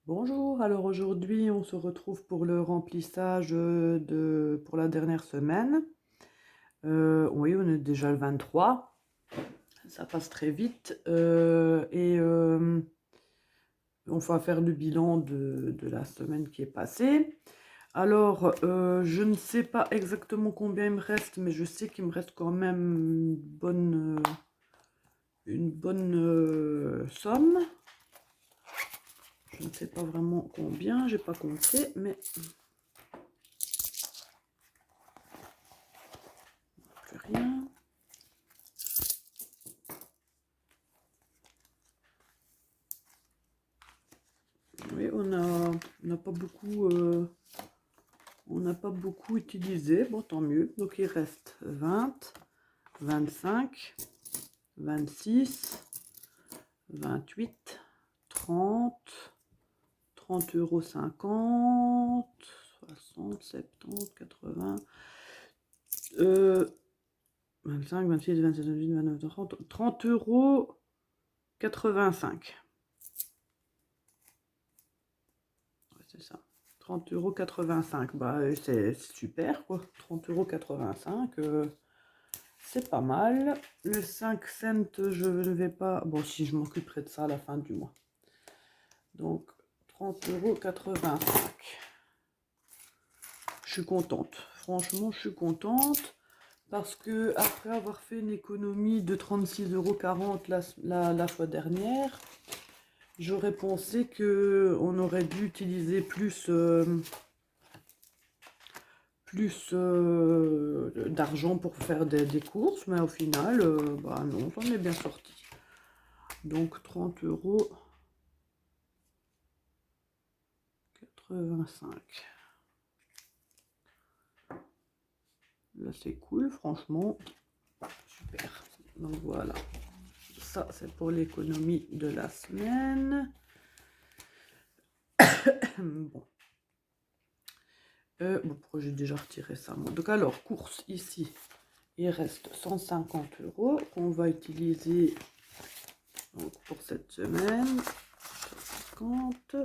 Bonjour, alors aujourd'hui on se retrouve pour le remplissage pour la dernière semaine. Oui, on est déjà le 23, ça passe très vite. On va faire le bilan de la semaine qui est passée. Alors, je ne sais pas exactement combien il me reste, mais je sais qu'il me reste quand même une bonne somme. Je ne sais pas vraiment combien, j'ai pas compté, mais plus rien. Oui, on n'a pas beaucoup utilisé. Bon, tant mieux. Donc, il reste 20, 25, 26, 28, 30, 30,50 €, 60, 70, 80, 25, 26, 27, 28, 29, 30, 30,85 €. Ouais, c'est ça. 30,85 €. Bah, c'est super, quoi. 30,85 €. C'est pas mal. Le 5 cents, je ne vais pas... Bon, si, je m'occuperai de ça à la fin du mois. Donc, 30,85 €. Je suis contente. Franchement, je suis contente. Parce que après avoir fait une économie de 36,40 € la fois dernière, j'aurais pensé qu'on aurait dû utiliser plus d'argent pour faire des courses, mais au final, bah non, j'en ai bien sorti. Donc 30,85 €. Là, c'est cool, franchement, super. Donc voilà, ça c'est pour l'économie de la semaine. Bon. Pourquoi j'ai déjà retiré ça, moi. Donc alors, course, ici, il reste 150 € qu'on va utiliser donc, pour cette semaine. 150.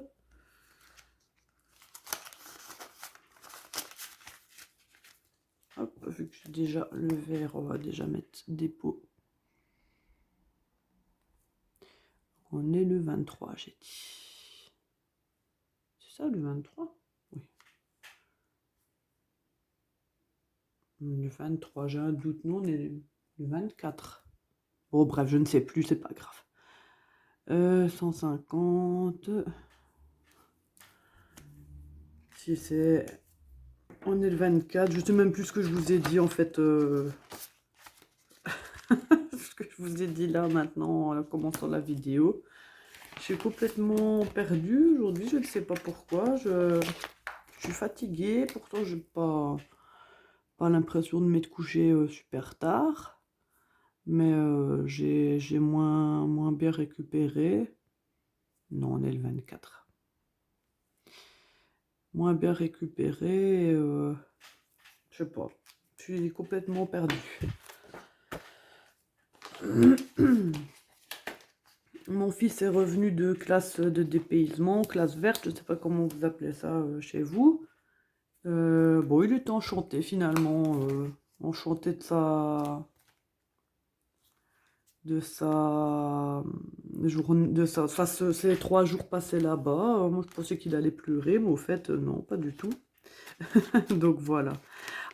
Hop, vu que j'ai déjà le vert, on va déjà mettre dépôt. On est le 23, j'ai dit. C'est ça, le 23? Oui. Le 23, j'ai un doute. Non, on est le 24. Bon, bref, je ne sais plus, c'est pas grave. 150. Si c'est... On est le 24. Je sais même plus ce que je vous ai dit, en fait. Ce que je vous ai dit là, maintenant, en commençant la vidéo. Je suis complètement perdue aujourd'hui. Je ne sais pas pourquoi. Je suis fatiguée. Pourtant, je n'ai pas l'impression de m'être couchée super tard. Mais j'ai moins bien récupéré. Non, on est le 24. Moins bien récupéré. Je sais pas. Je suis complètement perdue. Mon fils est revenu de classe de dépaysement, classe verte, je ne sais pas comment vous appelez ça chez vous. Bon, il était enchanté finalement, enchanté ces 3 jours passés là-bas. Moi, je pensais qu'il allait pleurer, mais au fait, non, pas du tout. Donc voilà.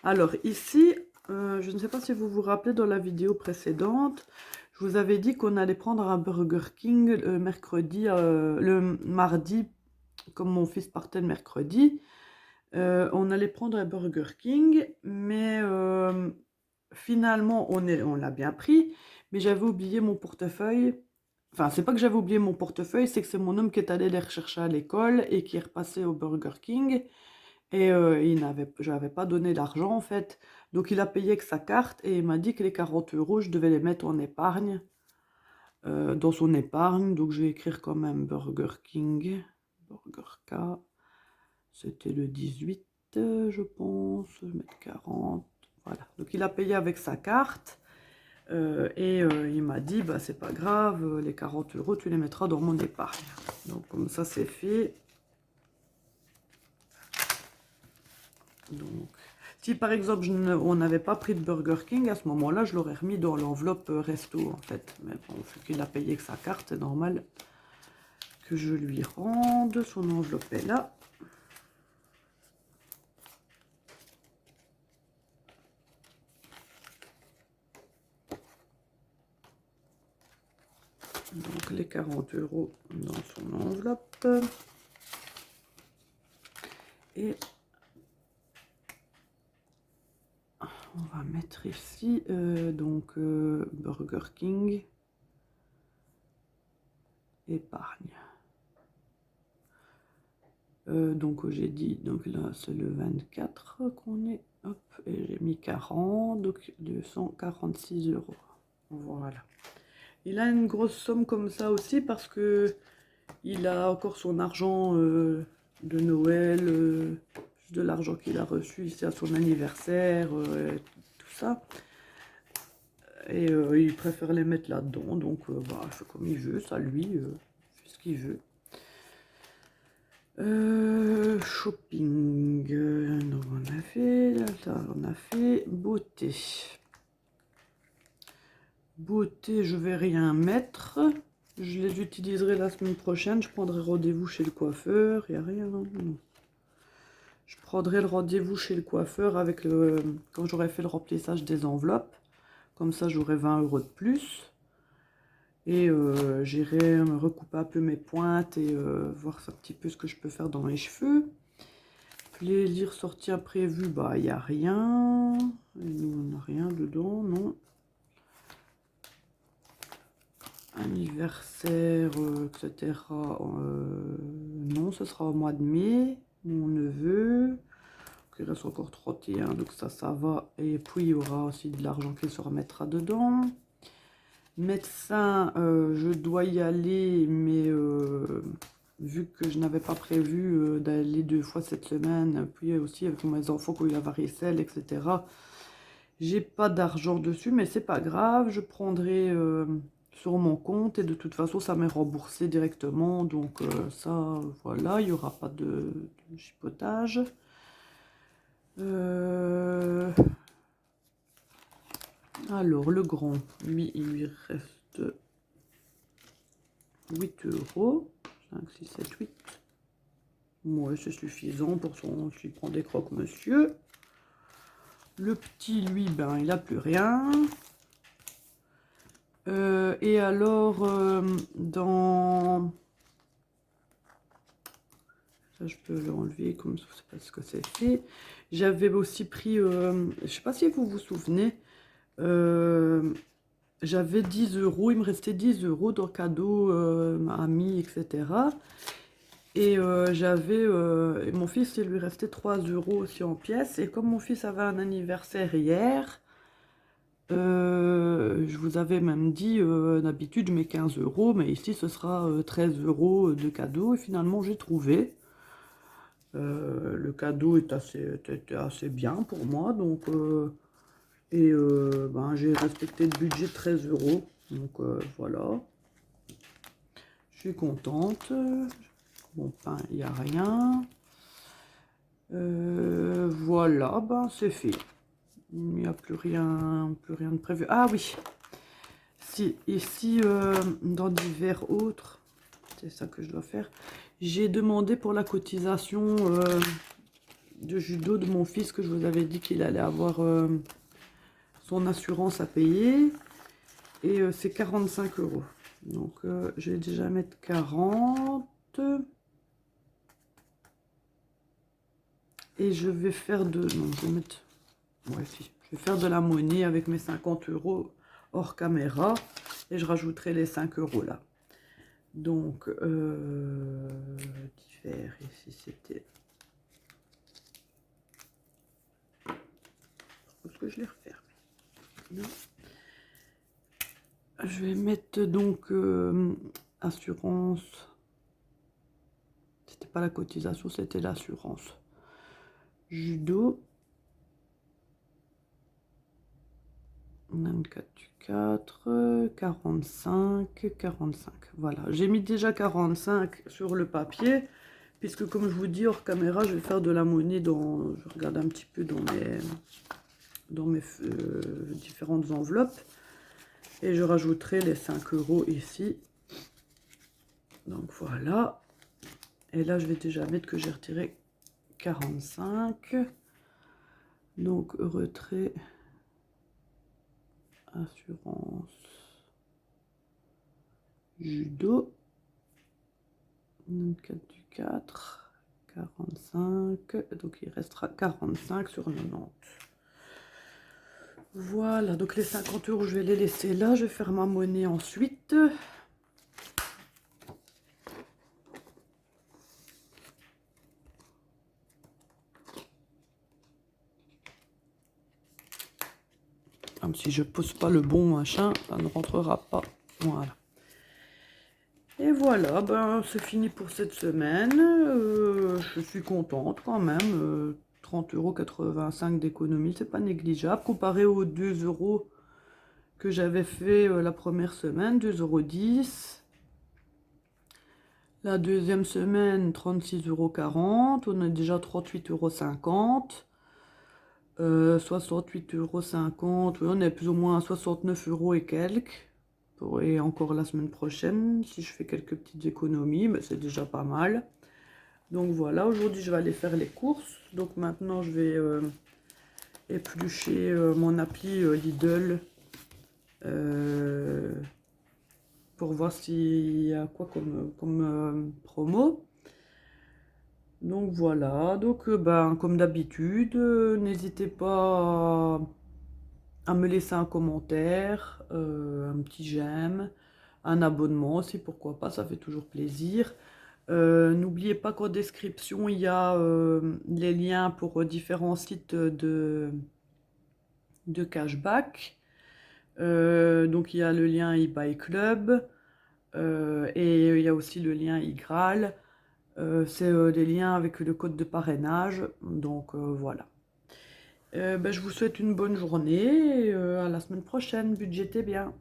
Alors ici, je ne sais pas si vous vous rappelez, dans la vidéo précédente, je vous avais dit qu'on allait prendre un Burger King le mardi, comme mon fils partait le mercredi. On allait prendre un Burger King, mais finalement, on l'a bien pris, mais j'avais oublié mon portefeuille. Enfin, c'est pas que j'avais oublié mon portefeuille, c'est que c'est mon homme qui est allé les rechercher à l'école et qui est repassé au Burger King. Et je n'avais pas donné d'argent en fait. Donc il a payé avec sa carte et il m'a dit que les 40 €, je devais les mettre en épargne. Dans son épargne. Donc je vais écrire quand même Burger King. Burger K. C'était le 18, je pense. Je vais mettre 40. Voilà. Donc il a payé avec sa carte. Il m'a dit, bah c'est pas grave, les 40 € tu les mettras dans mon épargne. Donc comme ça c'est fait. Donc, si par exemple on n'avait pas pris de Burger King, à ce moment-là, je l'aurais remis dans l'enveloppe resto en fait. Mais bon, vu qu'il a payé que sa carte, c'est normal que je lui rende. Son enveloppe est là. Donc les 40 € dans son enveloppe. Et on va mettre ici Burger King épargne. Donc j'ai dit, donc là c'est le 24 qu'on est, hop, et j'ai mis 40, donc 246 €. Voilà. Il a une grosse somme comme ça aussi parce que il a encore son argent de Noël, de l'argent qu'il a reçu ici à son anniversaire, tout ça. Et il préfère les mettre là-dedans, donc bah, il fait comme il veut, ça lui, il fait ce qu'il veut. Shopping, donc on a fait beauté. Beauté, je vais rien mettre. Je les utiliserai la semaine prochaine. Je prendrai rendez-vous chez le coiffeur. Il n'y a rien. Non. Je prendrai le rendez-vous chez le coiffeur avec quand j'aurai fait le remplissage des enveloppes. Comme ça, j'aurai 20 € de plus. Et j'irai me recouper un peu mes pointes et voir un petit peu ce que je peux faire dans mes cheveux. Plaisir sorti imprévu, bah il n'y a rien. Nous, on n'a rien dedans, non. Anniversaire, etc. Non, ce sera au mois de mai. Mon neveu. Il reste encore 31, donc ça va. Et puis il y aura aussi de l'argent qui se remettra dedans. Médecin, je dois y aller, mais vu que je n'avais pas prévu d'aller 2 fois cette semaine, puis aussi avec mes enfants qui ont eu la varicelle, etc. J'ai pas d'argent dessus, mais c'est pas grave, je prendrai sur mon compte et de toute façon ça m'est remboursé directement, donc ça, voilà, il n'y aura pas de chipotage. Alors, le grand, lui, il lui reste 8 €. 5, 6, 7, 8. Ouais, c'est suffisant pour son... S'il prend des croque-monsieur. Le petit, lui, ben, il n'a plus rien. Et alors, dans... Ça, je peux l'enlever comme ça, je sais pas ce que c'est fait. J'avais aussi pris... je sais pas si vous vous souvenez... j'avais 10 €, il me restait 10 € dans cadeau, amis, etc. Et mon fils, il lui restait 3 € aussi en pièces. Et comme mon fils avait un anniversaire hier, je vous avais même dit, d'habitude je mets 15 €, mais ici ce sera 13 € de cadeau. Et finalement j'ai trouvé. Le cadeau était assez bien pour moi, donc... ben, j'ai respecté le budget de 13 €. Donc voilà. Je suis contente. Bon pain, il n'y a rien. Voilà, ben c'est fait. Il n'y a plus rien de prévu. Ah oui. Si, ici, dans divers autres, c'est ça que je dois faire. J'ai demandé pour la cotisation de judo de mon fils, que je vous avais dit qu'il allait avoir son assurance à payer. Et c'est 45 €. Donc je vais déjà mettre 40. Et je vais faire de... Non, je vais mettre... Ouais, si. Je vais faire de la monnaie avec mes 50 € hors caméra. Et je rajouterai les 5 € là. Donc, divers, ici c'était... Est-ce que je les referme? Non. Je vais mettre donc assurance. C'était pas la cotisation, c'était l'assurance. Judo. 24 du 4, 45, 45. Voilà, j'ai mis déjà 45 sur le papier. puisque comme je vous dis hors caméra, je vais faire de la monnaie je regarde un petit peu dans mes différentes enveloppes. Et je rajouterai les 5 € ici. Donc voilà. Et là, je vais déjà mettre que j'ai retiré 45. Donc retrait, assurance, judo. 24 du 4, 45. Donc il restera 45 sur 90. Voilà, donc les 50 €, je vais les laisser là. Je vais faire ma monnaie ensuite. Comme si je pose pas le bon machin, ça ne rentrera pas. Voilà. Et voilà, ben c'est fini pour cette semaine. Je suis contente quand même. 30,85 € d'économie, c'est pas négligeable. Comparé aux 2 € que j'avais fait la première semaine, 2,10 €. La deuxième semaine, 36,40 €. On est déjà 38,50 €. 68,50 €. Oui, on est plus ou moins à 69 € et quelques. Et encore la semaine prochaine, si je fais quelques petites économies, ben c'est déjà pas mal. Donc voilà, aujourd'hui je vais aller faire les courses. Donc maintenant je vais éplucher mon appli Lidl pour voir s'il y a quoi comme promo. Donc voilà, donc ben, comme d'habitude, n'hésitez pas à me laisser un commentaire, un petit j'aime, un abonnement aussi, pourquoi pas, ça fait toujours plaisir. N'oubliez pas qu'en description, il y a les liens pour différents sites de cashback. Donc il y a le lien eBay Club et il y a aussi le lien iGraal. C'est des liens avec le code de parrainage. Donc voilà. Ben, je vous souhaite une bonne journée et à la semaine prochaine. Budgétez bien.